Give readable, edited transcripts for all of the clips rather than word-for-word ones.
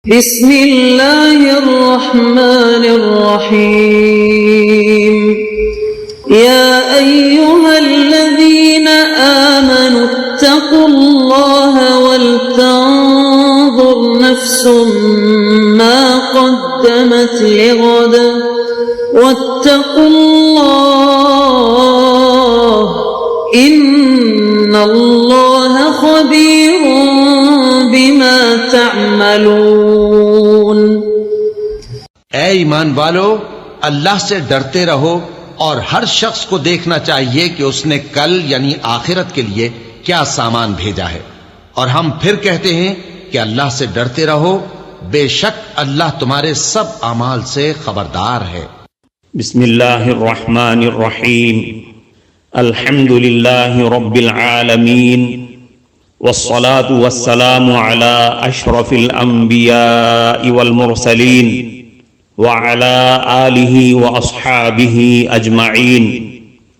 بسم اللہ الرحمن الرحیم یا ایہا الذین آمنوا اتقوا اللہ ولتنظر نفس ما قدمت لغد واتقوا اللہ ان اللہ خبیر بما تعملون۔ اے ایمان والو، اللہ سے ڈرتے رہو اور ہر شخص کو دیکھنا چاہیے کہ اس نے کل یعنی آخرت کے لیے کیا سامان بھیجا ہے، اور ہم پھر کہتے ہیں کہ اللہ سے ڈرتے رہو، بے شک اللہ تمہارے سب اعمال سے خبردار ہے۔ بسم اللہ الرحمن الرحیم، الحمد للہ رب العالمین، والصلاة والسلام على اشرف الانبیاء والمرسلین وعلى آلہ واصحابہ اجمعین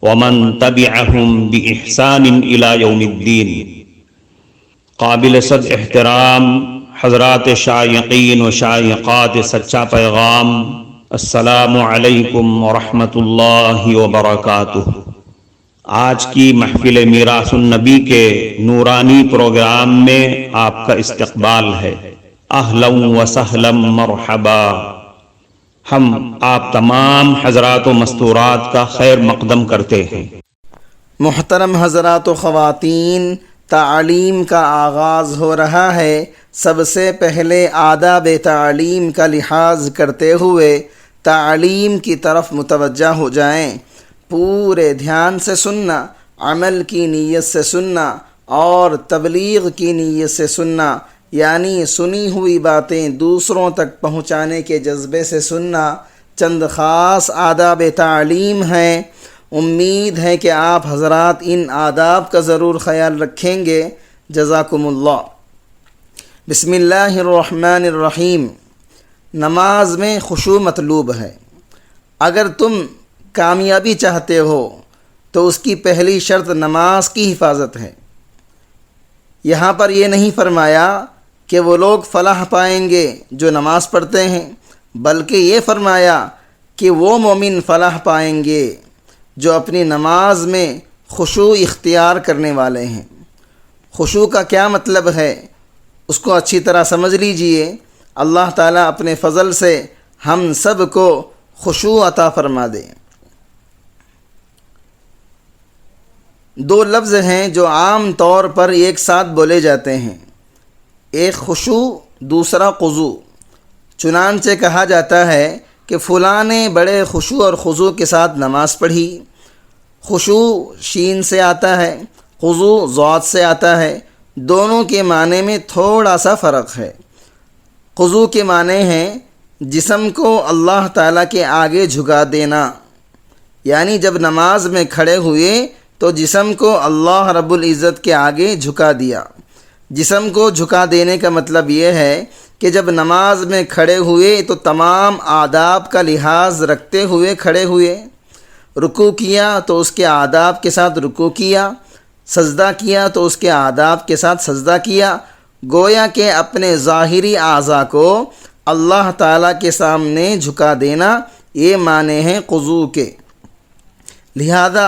ومن تبعہم بإحسان الى یوم الدین۔ قابل صد احترام حضرات شائقین و شائقات سچا پیغام، السلام علیکم ورحمۃ اللہ وبرکاتہ۔ آج کی محفل میراث النبی کے نورانی پروگرام میں آپ کا استقبال ہے۔ اہلا و سہلا مرحبا۔ ہم آپ تمام حضرات و مستورات کا خیر مقدم کرتے ہیں۔ محترم حضرات و خواتین، تعلیم کا آغاز ہو رہا ہے۔ سب سے پہلے آداب تعلیم کا لحاظ کرتے ہوئے تعلیم کی طرف متوجہ ہو جائیں۔ پورے دھیان سے سننا، عمل کی نیت سے سننا اور تبلیغ کی نیت سے سننا، یعنی سنی ہوئی باتیں دوسروں تک پہنچانے کے جذبے سے سننا چند خاص آداب تعلیم ہیں۔ امید ہے کہ آپ حضرات ان آداب کا ضرور خیال رکھیں گے۔ جزاکم اللہ۔ بسم اللہ الرحمن الرحیم۔ نماز میں خشوع مطلوب ہے۔ اگر تم کامیابی چاہتے ہو تو اس کی پہلی شرط نماز کی حفاظت ہے۔ یہاں پر یہ نہیں فرمایا کہ وہ لوگ فلاح پائیں گے جو نماز پڑھتے ہیں، بلکہ یہ فرمایا کہ وہ مومن فلاح پائیں گے جو اپنی نماز میں خشوع اختیار کرنے والے ہیں۔ خشوع کا کیا مطلب ہے اس کو اچھی طرح سمجھ لیجئے۔ اللہ تعالیٰ اپنے فضل سے ہم سب کو خشوع عطا فرما دے۔ دو لفظ ہیں جو عام طور پر ایک ساتھ بولے جاتے ہیں، ایک خشوع، دوسرا خضوع۔ چنانچہ کہا جاتا ہے کہ فلاں نے بڑے خشوع اور خضوع کے ساتھ نماز پڑھی۔ خشوع شین سے آتا ہے، خضوع ضاد سے آتا ہے۔ دونوں کے معنی میں تھوڑا سا فرق ہے۔ خضوع کے معنی ہیں جسم کو اللہ تعالیٰ کے آگے جھکا دینا، یعنی جب نماز میں کھڑے ہوئے تو جسم کو اللہ رب العزت کے آگے جھکا دیا۔ جسم کو جھکا دینے کا مطلب یہ ہے کہ جب نماز میں کھڑے ہوئے تو تمام آداب کا لحاظ رکھتے ہوئے کھڑے ہوئے۔ رکوع کیا تو اس کے آداب کے ساتھ رکوع کیا، سجدہ کیا تو اس کے آداب کے ساتھ سجدہ کیا، گویا کہ اپنے ظاہری اعضاء کو اللہ تعالیٰ کے سامنے جھکا دینا، یہ معنی ہیں خضوع کے۔ لہذا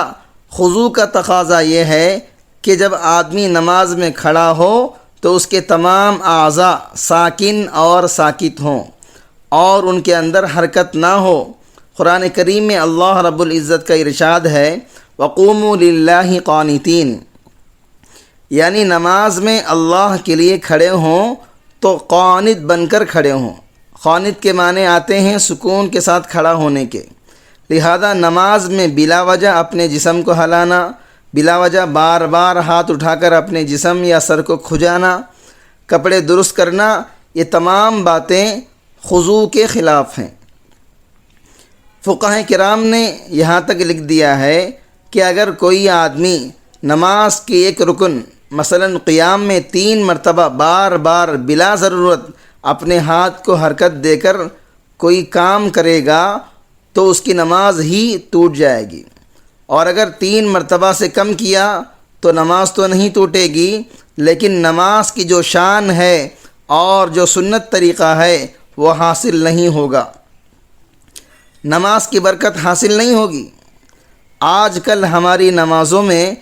خضوع کا تقاضا یہ ہے کہ جب آدمی نماز میں کھڑا ہو تو اس کے تمام اعضاء ساکن اور ساکت ہوں اور ان کے اندر حرکت نہ ہو۔ قرآن کریم میں اللہ رب العزت کا ارشاد ہے وَقُومُوا لِلَّهِ قَانِتِينَ، یعنی نماز میں اللہ کے لیے کھڑے ہوں تو قانت بن کر کھڑے ہوں۔ قانت کے معنی آتے ہیں سکون کے ساتھ کھڑا ہونے کے۔ لہذا نماز میں بلا وجہ اپنے جسم کو ہلانا، بلا وجہ بار بار ہاتھ اٹھا کر اپنے جسم یا سر کو کھجانا، کپڑے درست کرنا، یہ تمام باتیں خضوع کے خلاف ہیں۔ فقہاء کرام نے یہاں تک لکھ دیا ہے کہ اگر کوئی آدمی نماز کی ایک رکن مثلا قیام میں 3 مرتبہ بار بار بلا ضرورت اپنے ہاتھ کو حرکت دے کر کوئی کام کرے گا تو اس کی نماز ہی ٹوٹ جائے گی، اور اگر 3 مرتبہ سے کم کیا تو نماز تو نہیں ٹوٹے گی، لیکن نماز کی جو شان ہے اور جو سنت طریقہ ہے وہ حاصل نہیں ہوگا، نماز کی برکت حاصل نہیں ہوگی۔ آج کل ہماری نمازوں میں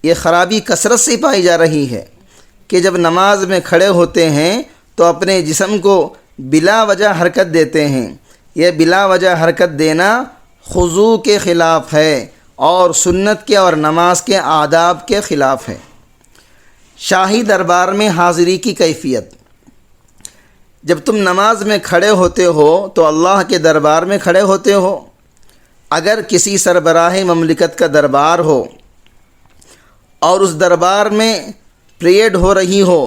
یہ خرابی کثرت سے پائی جا رہی ہے کہ جب نماز میں کھڑے ہوتے ہیں تو اپنے جسم کو بلا وجہ حرکت دیتے ہیں۔ یہ بلا وجہ حرکت دینا خضوع کے خلاف ہے اور سنت کے اور نماز کے آداب کے خلاف ہے۔ شاہی دربار میں حاضری کی کیفیت: جب تم نماز میں کھڑے ہوتے ہو تو اللہ کے دربار میں کھڑے ہوتے ہو۔ اگر کسی سربراہ مملکت کا دربار ہو اور اس دربار میں پریڈ ہو رہی ہو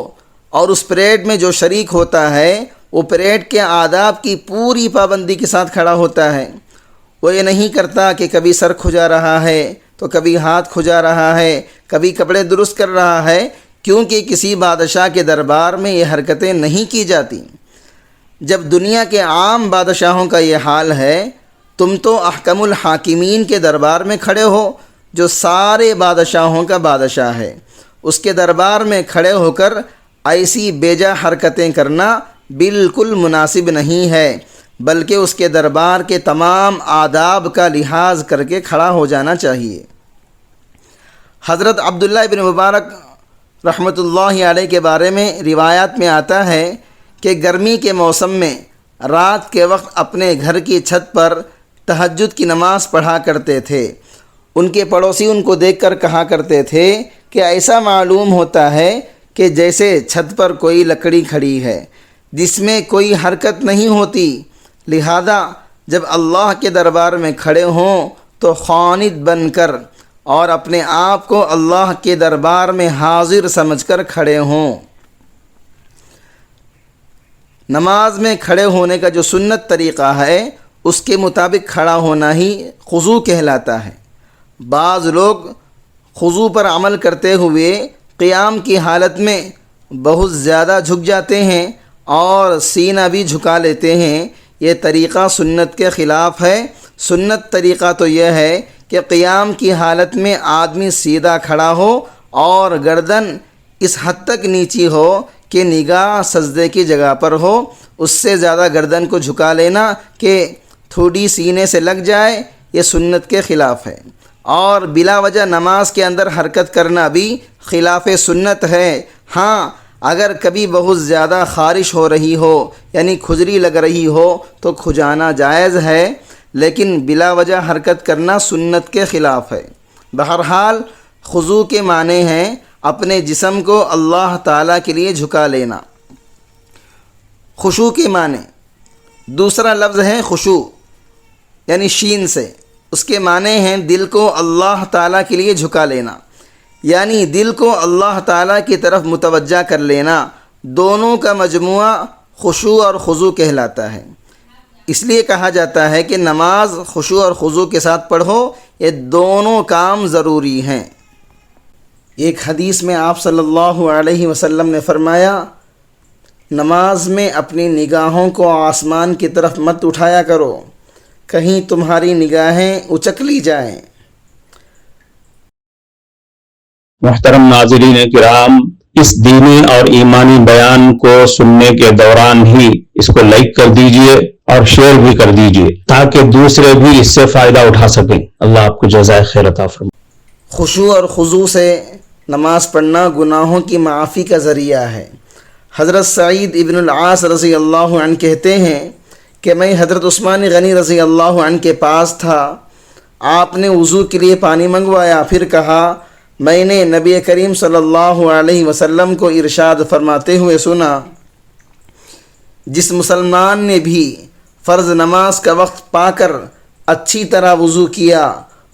اور اس پریڈ میں جو شریک ہوتا ہے وہ پریڈ کے آداب کی پوری پابندی کے ساتھ کھڑا ہوتا ہے، وہ یہ نہیں کرتا کہ کبھی سر کھجا رہا ہے تو کبھی ہاتھ کھجا رہا ہے، کبھی کپڑے درست کر رہا ہے، کیونکہ کسی بادشاہ کے دربار میں یہ حرکتیں نہیں کی جاتی۔ جب دنیا کے عام بادشاہوں کا یہ حال ہے، تم تو احکم الحاکمین کے دربار میں کھڑے ہو جو سارے بادشاہوں کا بادشاہ ہے، اس کے دربار میں کھڑے ہو کر ایسی بیجا حرکتیں کرنا بالکل مناسب نہیں ہے، بلکہ اس کے دربار کے تمام آداب کا لحاظ کر کے کھڑا ہو جانا چاہیے۔ حضرت عبداللہ ابن مبارک رحمۃ اللہ علیہ کے بارے میں روایات میں آتا ہے کہ گرمی کے موسم میں رات کے وقت اپنے گھر کی چھت پر تہجد کی نماز پڑھا کرتے تھے۔ ان کے پڑوسی ان کو دیکھ کر کہا کرتے تھے کہ ایسا معلوم ہوتا ہے کہ جیسے چھت پر کوئی لکڑی کھڑی ہے جس میں کوئی حرکت نہیں ہوتی، لہذا جب اللہ کے دربار میں کھڑے ہوں تو خانت بن کر اور اپنے آپ کو اللہ کے دربار میں حاضر سمجھ کر کھڑے ہوں۔ نماز میں کھڑے ہونے کا جو سنت طریقہ ہے اس کے مطابق کھڑا ہونا ہی خضوع کہلاتا ہے۔ بعض لوگ خضوع پر عمل کرتے ہوئے قیام کی حالت میں بہت زیادہ جھک جاتے ہیں اور سینہ بھی جھکا لیتے ہیں، یہ طریقہ سنت کے خلاف ہے۔ سنت طریقہ تو یہ ہے کہ قیام کی حالت میں آدمی سیدھا کھڑا ہو اور گردن اس حد تک نیچی ہو کہ نگاہ سجدے کی جگہ پر ہو، اس سے زیادہ گردن کو جھکا لینا کہ تھوڑی سینے سے لگ جائے یہ سنت کے خلاف ہے، اور بلا وجہ نماز کے اندر حرکت کرنا بھی خلاف سنت ہے۔ ہاں اگر کبھی بہت زیادہ خارش ہو رہی ہو یعنی کھجلی لگ رہی ہو تو کھجانا جائز ہے، لیکن بلا وجہ حرکت کرنا سنت کے خلاف ہے۔ بہرحال خضوع کے معنی ہیں اپنے جسم کو اللہ تعالیٰ کے لیے جھکا لینا۔ خشوع کے معنی دوسرا لفظ ہے خشوع یعنی شین سے، اس کے معنی ہیں دل کو اللہ تعالیٰ کے لیے جھکا لینا، یعنی دل کو اللہ تعالیٰ کی طرف متوجہ کر لینا۔ دونوں کا مجموعہ خشوع اور خضوع کہلاتا ہے۔ اس لیے کہا جاتا ہے کہ نماز خشوع اور خضوع کے ساتھ پڑھو، یہ دونوں کام ضروری ہیں۔ ایک حدیث میں آپ صلی اللہ علیہ وسلم نے فرمایا، نماز میں اپنی نگاہوں کو آسمان کی طرف مت اٹھایا کرو، کہیں تمہاری نگاہیں اچک لی جائیں۔ محترم ناظرین کرام، اس دینی اور ایمانی بیان کو سننے کے دوران ہی اس کو لائک کر دیجئے اور شیئر بھی کر دیجئے تاکہ دوسرے بھی اس سے فائدہ اٹھا سکیں۔ اللہ آپ کو جزائے خیر عطا فرمائے۔ خشوع اور خضوع سے نماز پڑھنا گناہوں کی معافی کا ذریعہ ہے۔ حضرت سعید ابن العاص رضی اللہ عنہ کہتے ہیں کہ میں حضرت عثمان غنی رضی اللہ عنہ کے پاس تھا، آپ نے وضو کے لیے پانی منگوایا، پھر کہا میں نے نبی کریم صلی اللہ علیہ وسلم کو ارشاد فرماتے ہوئے سنا، جس مسلمان نے بھی فرض نماز کا وقت پا کر اچھی طرح وضو کیا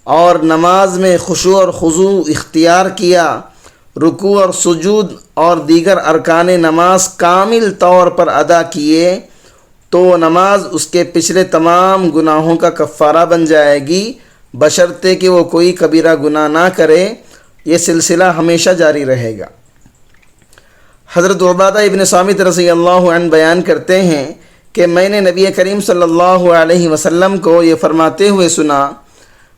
اور نماز میں خشوع اور خضوع اختیار کیا، رکوع اور سجود اور دیگر ارکان نماز کامل طور پر ادا کیے، تو نماز اس کے پچھلے تمام گناہوں کا کفارہ بن جائے گی، بشرطے کہ وہ کوئی کبیرہ گناہ نہ کرے۔ یہ سلسلہ ہمیشہ جاری رہے گا۔ حضرت عبادہ ابن صامت رضی اللہ عنہ بیان کرتے ہیں کہ میں نے نبی کریم صلی اللہ علیہ وسلم کو یہ فرماتے ہوئے سنا،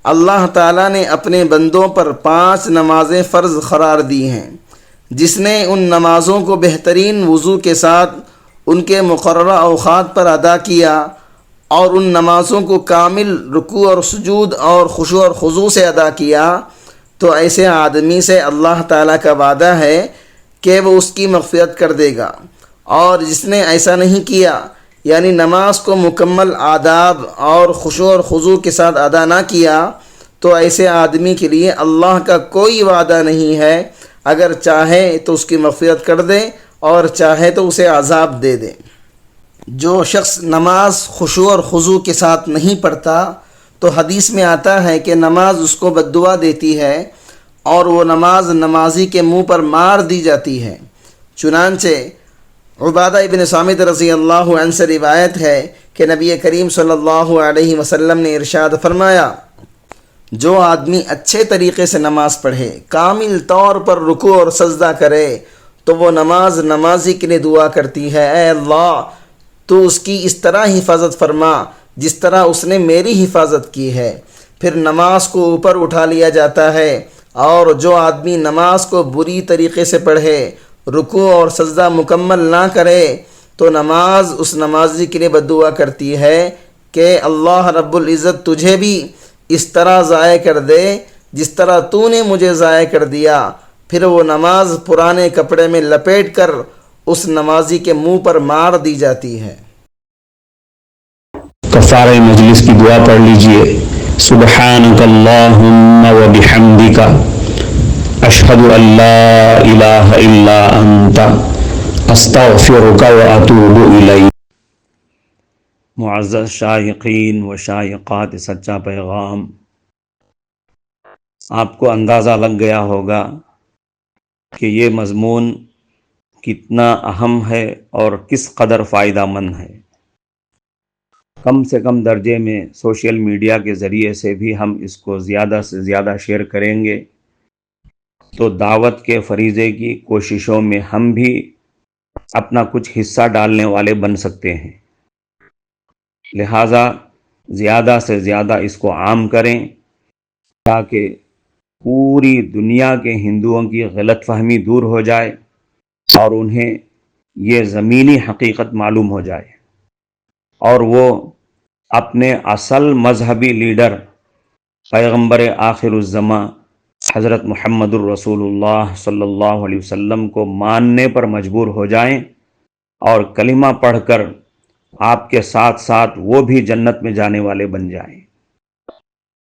اللہ تعالیٰ نے اپنے بندوں پر 5 نمازیں فرض قرار دی ہیں، جس نے ان نمازوں کو بہترین وضو کے ساتھ ان کے مقررہ اوقات پر ادا کیا اور ان نمازوں کو کامل رکوع اور سجود اور خشوع اور خضوع سے ادا کیا، تو ایسے آدمی سے اللہ تعالیٰ کا وعدہ ہے کہ وہ اس کی مغفرت کر دے گا۔ اور جس نے ایسا نہیں کیا، یعنی نماز کو مکمل آداب اور خشوع اور خضوع کے ساتھ ادا نہ کیا، تو ایسے آدمی کے لیے اللہ کا کوئی وعدہ نہیں ہے، اگر چاہے تو اس کی مغفرت کر دے اور چاہے تو اسے عذاب دے دے۔ جو شخص نماز خشوع اور خضوع کے ساتھ نہیں پڑھتا تو حدیث میں آتا ہے کہ نماز اس کو بد دعا دیتی ہے اور وہ نماز نمازی کے منہ پر مار دی جاتی ہے۔ چنانچہ عبادہ ابن صامت رضی اللہ عنہ سے روایت ہے کہ نبی کریم صلی اللہ علیہ وسلم نے ارشاد فرمایا، جو آدمی اچھے طریقے سے نماز پڑھے، کامل طور پر رکوع اور سجدہ کرے، تو وہ نماز نمازی کے لیے دعا کرتی ہے، اے اللہ تو اس کی اس طرح حفاظت فرما جس طرح اس نے میری حفاظت کی ہے۔ پھر نماز کو اوپر اٹھا لیا جاتا ہے، اور جو آدمی نماز کو بری طریقے سے پڑھے، رکوع اور سجدہ مکمل نہ کرے، تو نماز اس نمازی کے لیے بد دعا کرتی ہے کہ اللہ رب العزت تجھے بھی اس طرح ضائع کر دے جس طرح تو نے مجھے ضائع کر دیا۔ پھر وہ نماز پرانے کپڑے میں لپیٹ کر اس نمازی کے منہ پر مار دی جاتی ہے۔ کفارہ مجلس کی دعا پڑھ لیجئے، سبحانک اللہم و بحمدک اشہد ان لا الہ الا انت استغفرک و اتوب الیک۔ معزز شائقین و شائقات سچا پیغام، آپ کو اندازہ لگ گیا ہوگا کہ یہ مضمون کتنا اہم ہے اور کس قدر فائدہ مند ہے۔ کم سے کم درجے میں سوشل میڈیا کے ذریعے سے بھی ہم اس کو زیادہ سے زیادہ شیئر کریں گے تو دعوت کے فریضے کی کوششوں میں ہم بھی اپنا کچھ حصہ ڈالنے والے بن سکتے ہیں۔ لہٰذا زیادہ سے زیادہ اس کو عام کریں تاکہ پوری دنیا کے ہندوؤں کی غلط فہمی دور ہو جائے اور انہیں یہ زمینی حقیقت معلوم ہو جائے، اور وہ اپنے اصل مذہبی لیڈر پیغمبر آخر الزماں حضرت محمد الرسول اللہ صلی اللہ علیہ وسلم کو ماننے پر مجبور ہو جائیں اور کلمہ پڑھ کر آپ کے ساتھ ساتھ وہ بھی جنت میں جانے والے بن جائیں۔